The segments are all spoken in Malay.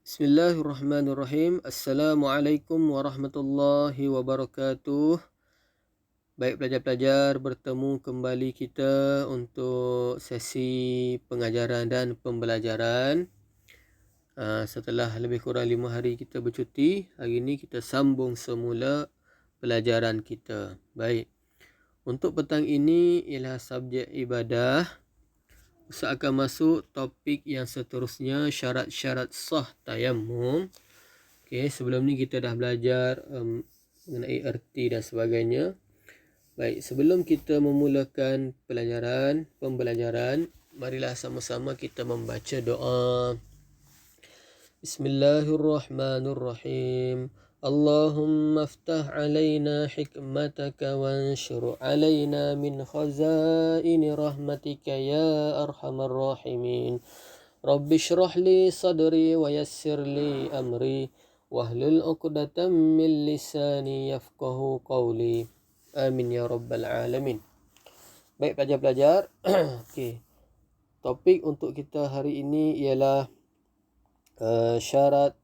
Bismillahirrahmanirrahim. Assalamualaikum warahmatullahi wabarakatuh. Baik pelajar-pelajar, bertemu kembali kita untuk sesi pengajaran dan pembelajaran. Setelah lebih kurang 5 hari kita bercuti, hari ini kita sambung semula pelajaran kita. Baik, untuk petang ini ialah subjek ibadah. Ustaz akan masuk topik yang seterusnya, syarat-syarat sah tayammum. Okey, sebelum ni kita dah belajar mengenai erti dan sebagainya. Baik, sebelum kita memulakan pembelajaran, marilah sama-sama kita membaca doa. Bismillahirrahmanirrahim. اللهم افتح علينا حكمتك وانشر علينا من خزائن رحمتك يا أرحم الراحمين رب اشرح لي صدري ويسر لي أمري واحلل عقدة من لساني يفقه قولي آمين يا رب العالمين. Baik pelajar-pelajar, okay. Topik untuk kita hari ini ialah syarat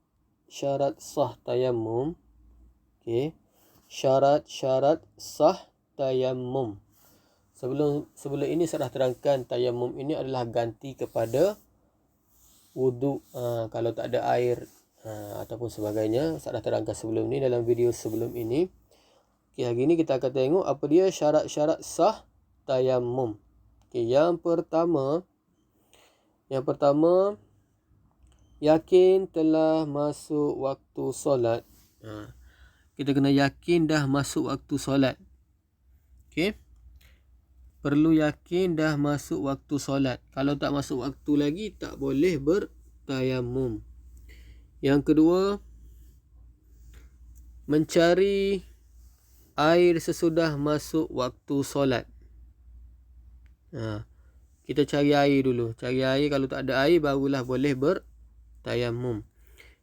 sah tayammum. Okey. Syarat sah tayammum. Sebelum ini saya dah terangkan tayammum ini adalah ganti kepada wuduk kalau tak ada air ataupun sebagainya. Saya dah terangkan sebelum ni dalam video sebelum ini. Okey, hari ni kita akan tengok apa dia syarat-syarat sah tayammum. Okey, yang pertama yakin telah masuk waktu solat. Kita kena yakin dah masuk waktu solat. Okey. Perlu yakin dah masuk waktu solat. Kalau tak masuk waktu lagi, tak boleh bertayamum. Yang kedua, mencari air sesudah masuk waktu solat. Kita cari air dulu. Cari air, kalau tak ada air, barulah boleh bertayamum.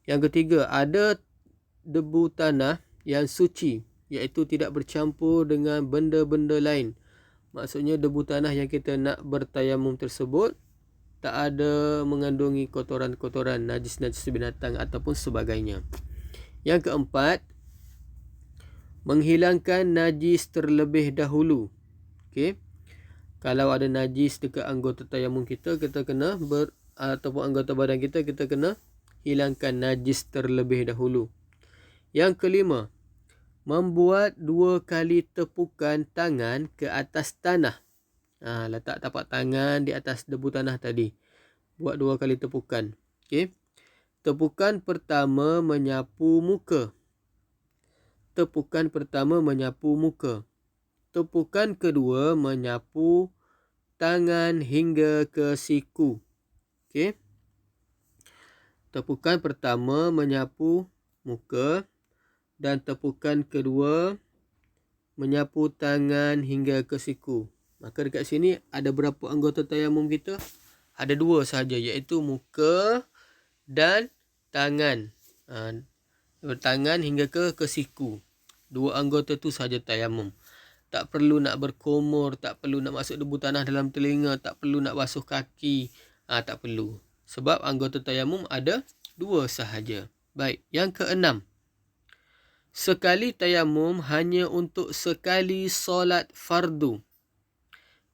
Yang ketiga, ada debu tanah yang suci, iaitu tidak bercampur dengan benda-benda lain. Maksudnya debu tanah yang kita nak bertayamum tersebut tak ada mengandungi kotoran-kotoran, najis-najis binatang ataupun sebagainya. Yang keempat, menghilangkan najis terlebih dahulu. Okey. Kalau ada najis dekat anggota tayamum kita kena ataupun anggota badan kita kena hilangkan najis terlebih dahulu. Yang kelima, membuat 2 kali tepukan tangan ke atas tanah. Letak tapak tangan di atas debu tanah tadi. Buat 2 kali tepukan. Okey. Tepukan pertama menyapu muka. Tepukan kedua menyapu tangan hingga ke siku. Okey. Tepukan pertama menyapu muka dan tepukan kedua menyapu tangan hingga ke siku. Maka dekat sini ada berapa anggota tayamum kita? Ada 2 sahaja, iaitu muka dan tangan. Tangan hingga ke siku. 2 anggota tu sahaja tayamum. Tak perlu nak berkumur, tak perlu nak masuk debu tanah dalam telinga, tak perlu nak basuh kaki. Tak perlu. Sebab anggota tayamum ada 2 sahaja. Baik, yang keenam. Sekali tayamum hanya untuk sekali solat fardu.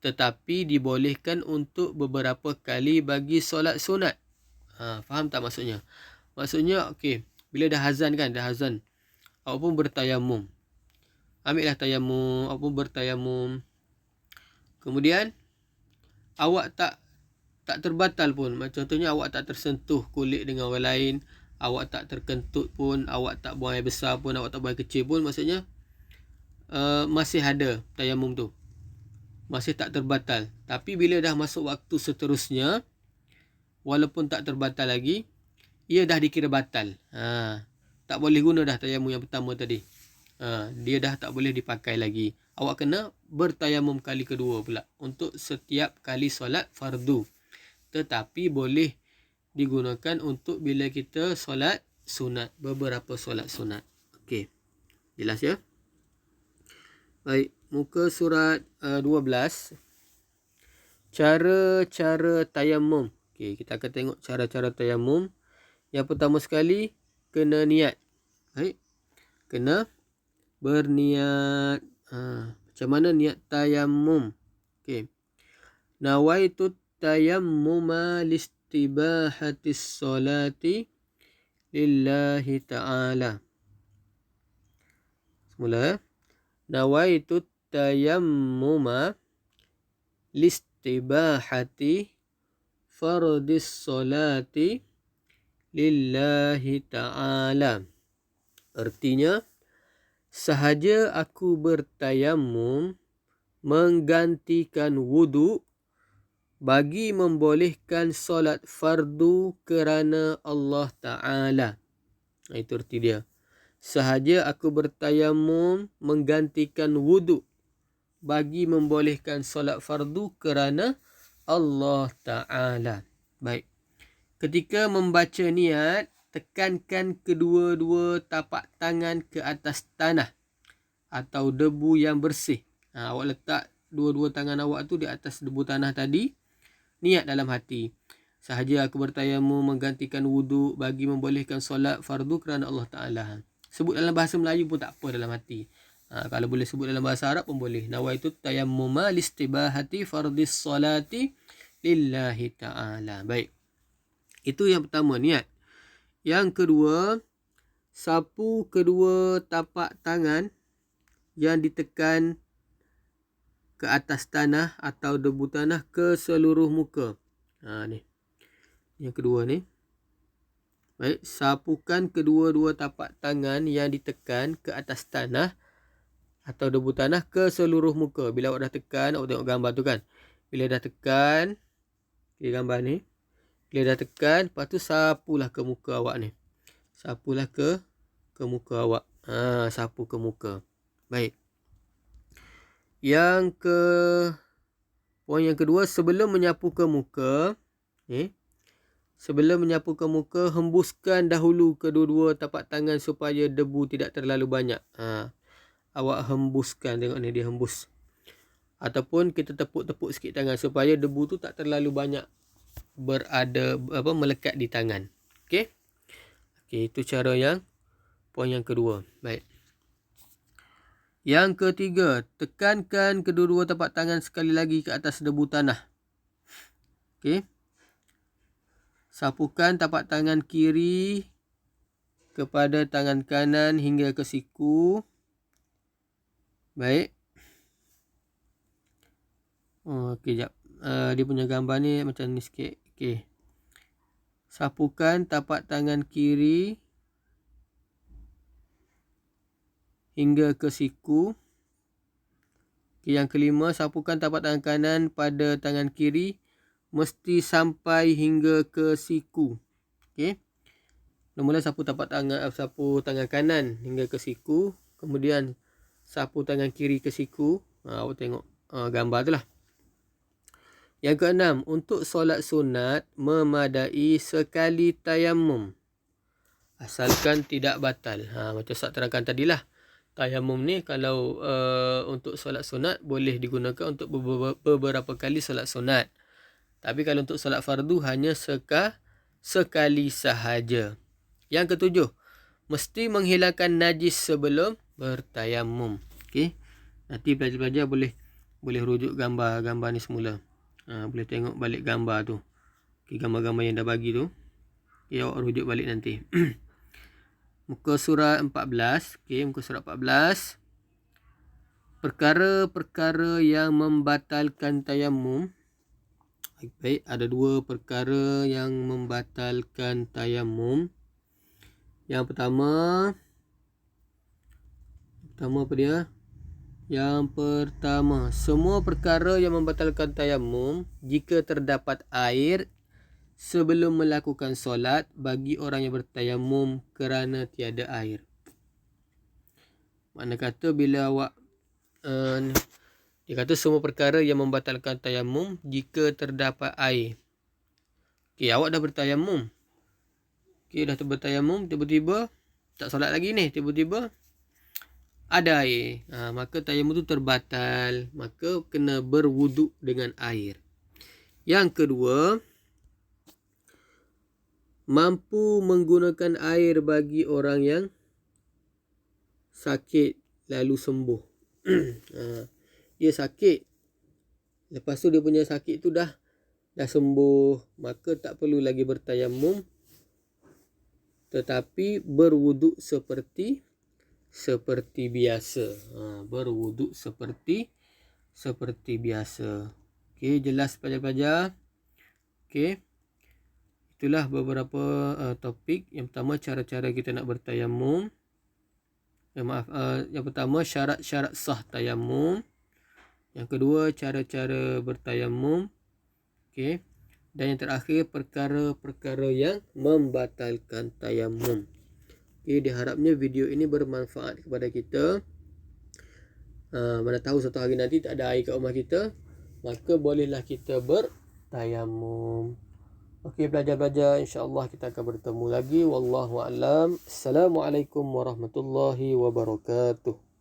Tetapi dibolehkan untuk beberapa kali bagi solat sunat. Faham tak maksudnya? Maksudnya, okey, bila dah azan kan, awak pun bertayamum. Ambillah tayamum, awak pun bertayamum. Kemudian, awak tak terbatal pun. Contohnya, awak tak tersentuh kulit dengan orang lain. Awak tak terkentut pun, awak tak buang air besar pun, awak tak buang air kecil pun. Maksudnya, masih ada tayamum tu. Masih tak terbatal. Tapi bila dah masuk waktu seterusnya, walaupun tak terbatal lagi, ia dah dikira batal. Tak boleh guna dah tayamum yang pertama tadi. Dia dah tak boleh dipakai lagi. Awak kena bertayamum kali kedua pula untuk setiap kali solat fardu. Tetapi boleh digunakan untuk bila kita solat sunat, beberapa solat sunat. Okey. Jelas ya? Baik, muka surat 12. Cara-cara tayamum. Okey, kita akan tengok cara-cara tayamum. Yang pertama sekali, kena niat. Baik. Kena berniat. Macam mana niat tayammum? Okey. Nawaitu tayammuma listibahatis solati lillahi ta'ala. Semula. Nawaitu tayammuma listibahati fardis solati lillahi ta'ala. Artinya, sahaja aku bertayamum menggantikan wudu bagi membolehkan solat fardu kerana Allah Ta'ala. Itu arti dia. Sahaja aku bertayamum menggantikan wudu bagi membolehkan solat fardu kerana Allah Ta'ala. Baik. Ketika membaca niat, tekankan kedua-dua tapak tangan ke atas tanah atau debu yang bersih. Awak letak dua-dua tangan awak tu di atas debu tanah tadi. Niat dalam hati. Sahaja aku bertayamum menggantikan wudu bagi membolehkan solat fardu kerana Allah Ta'ala. Sebut dalam bahasa Melayu pun tak apa dalam hati. Kalau boleh sebut dalam bahasa Arab pun boleh. Nawaitu tayammuma listibahati fardis solati lillahi ta'ala. Baik. Itu yang pertama, niat. Yang kedua, sapu kedua tapak tangan yang ditekan ke atas tanah atau debu tanah ke seluruh muka. Ni. Yang kedua ni. Baik, sapukan kedua-dua tapak tangan yang ditekan ke atas tanah atau debu tanah ke seluruh muka. Bila awak dah tekan, awak tengok gambar tu kan. Bila dah tekan, gambar ni. Bila dah tekan, lepas tu sapulah ke muka awak ni. Sapulah ke muka awak. Sapu ke muka. Baik. Poin yang kedua, sebelum menyapu ke muka, hembuskan dahulu kedua-dua tapak tangan supaya debu tidak terlalu banyak. Awak hembuskan, tengok ni dia hembus. Ataupun kita tepuk-tepuk sikit tangan supaya debu tu tak terlalu banyak melekat di tangan. Okey. Itu cara poin yang kedua. Baik. Yang ketiga, tekankan kedua-dua tapak tangan sekali lagi ke atas debu tanah. Okey. Sapukan tapak tangan kiri kepada tangan kanan hingga ke siku. Baik. Okey, jap. Dia punya gambar ni macam ni sikit. Okey. Sapukan tapak tangan kiri hingga ke siku. Yang kelima, sapukan tapak tangan kanan pada tangan kiri mesti sampai hingga ke siku. Okey. Mula-mula sapu tangan kanan hingga ke siku, kemudian sapu tangan kiri ke siku. Awak tengok gambar tu lah. Yang keenam, untuk solat sunat memadai sekali tayamum. Asalkan tidak batal. Macam Ustaz terangkan tadilah. Tayamum ni kalau untuk solat sunat boleh digunakan untuk beberapa kali solat sunat. Tapi kalau untuk solat fardu hanya sekali sahaja. Yang ketujuh, mesti menghilangkan najis sebelum bertayamum. Okey. Nanti pelajar-pelajar boleh rujuk gambar ni semula. Boleh tengok balik gambar tu. Okey, gambar-gambar yang dah bagi tu. Okay, awak rujuk balik nanti. Muka surat 14. Okey, muka surat 14. Perkara-perkara yang membatalkan tayamum. Baik, ada dua perkara yang membatalkan tayamum. Yang pertama apa dia? Yang pertama, semua perkara yang membatalkan tayamum jika terdapat air sebelum melakukan solat bagi orang yang bertayamum kerana tiada air. Makna kata bila awak dia kata semua perkara yang membatalkan tayamum jika terdapat air. Okey, awak dah bertayamum. Okey, dah bertayamum, tiba-tiba tak solat lagi ni, tiba-tiba ada air. Maka tayamum tu terbatal, maka kena berwuduk dengan air. Yang kedua, mampu menggunakan air bagi orang yang sakit lalu sembuh. Dia sakit, lepas tu dia punya sakit tu dah sembuh, maka tak perlu lagi bertayamum, tetapi berwuduk seperti biasa. Berwuduk seperti biasa. Okey, jelas pelajar-pelajar? Okey, itulah beberapa topik. Yang pertama, cara-cara kita nak bertayamum. Yang pertama, syarat-syarat sah tayamum. Yang kedua, cara-cara bertayamum. Okey. Dan yang terakhir, perkara-perkara yang membatalkan tayamum. Okey, diharapnya video ini bermanfaat kepada kita. Mana tahu satu hari nanti tak ada air kat rumah kita, maka bolehlah kita bertayamum. Okey, belajar-belajar, insya-Allah kita akan bertemu lagi. Wallahu a'lam. Assalamualaikum warahmatullahi wabarakatuh.